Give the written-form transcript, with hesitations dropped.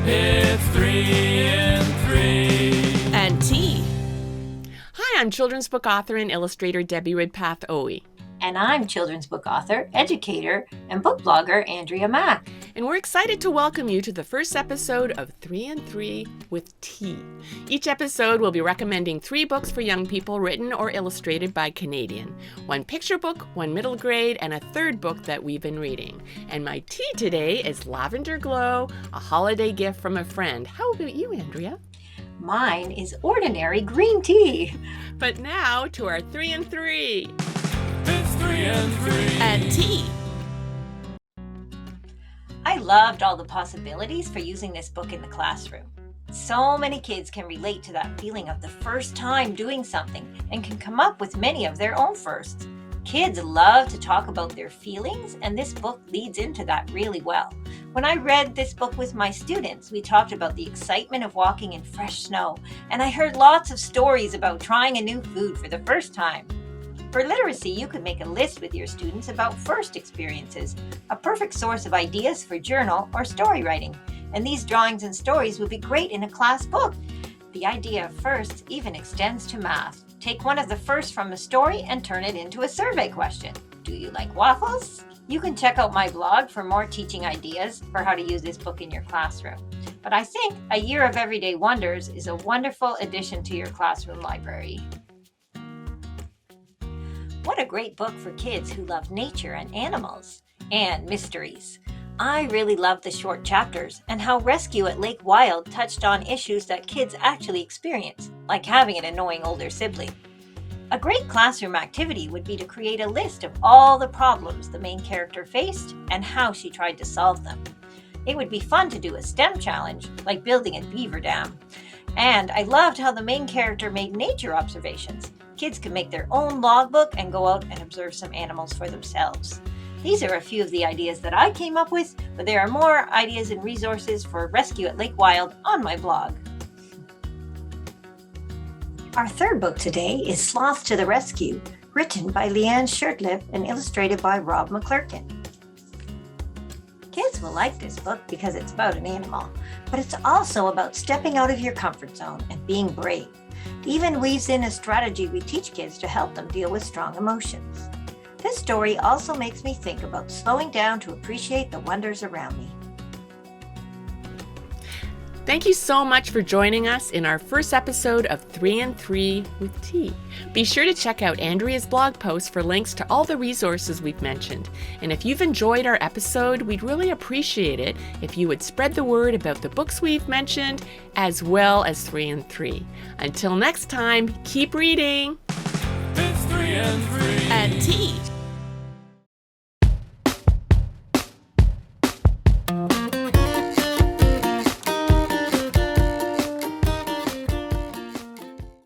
It's 3 and 3. And tea. Hi, I'm children's book author and illustrator Debbie Ridpath Ohi. And I'm children's book author, educator, and book blogger Andrea Mack. And we're excited to welcome you to the first episode of 3 and 3 with Tea. Each episode will be recommending 3 books for young people written or illustrated by Canadian. 1 picture book, 1 middle grade, and a 3rd book that we've been reading. And my tea today is Lavender Glow, a holiday gift from a friend. How about you, Andrea? Mine is ordinary green tea. But now to our 3 and 3. It's 3 and 3. And tea. I loved all the possibilities for using this book in the classroom. So many kids can relate to that feeling of the first time doing something and can come up with many of their own firsts. Kids love to talk about their feelings, and this book leads into that really well. When I read this book with my students, we talked about the excitement of walking in fresh snow, and I heard lots of stories about trying a new food for the first time. For literacy, you could make a list with your students about first experiences, a perfect source of ideas for journal or story writing. And these drawings and stories would be great in a class book. The idea of firsts even extends to math. Take one of the firsts from a story and turn it into a survey question. Do you like waffles? You can check out my blog for more teaching ideas for how to use this book in your classroom. But I think A Year of Everyday Wonders is a wonderful addition to your classroom library. What a great book for kids who love nature and animals and mysteries. I really loved the short chapters and how Rescue at Lake Wild touched on issues that kids actually experience, like having an annoying older sibling. A great classroom activity would be to create a list of all the problems the main character faced and how she tried to solve them. It would be fun to do a STEM challenge, like building a beaver dam. And I loved how the main character made nature observations. Kids could make their own logbook and go out and observe some animals for themselves. These are a few of the ideas that I came up with, but there are more ideas and resources for Rescue at Lake Wild on my blog. Our 3rd book today is Sloth To The Rescue, written by Leanne Shirtliffe and illustrated by McClurkan. Kids will like this book because it's about an animal, but it's also about stepping out of your comfort zone and being brave. It even weaves in a strategy we teach kids to help them deal with strong emotions. This story also makes me think about slowing down to appreciate the wonders around me. Thank you so much for joining us in our first episode of 3 and 3 with Tea. Be sure to check out Andrea's blog post for links to all the resources we've mentioned. And if you've enjoyed our episode, we'd really appreciate it if you would spread the word about the books we've mentioned, as well as 3 and 3. Until next time, keep reading. It's 3 and 3. And Tea.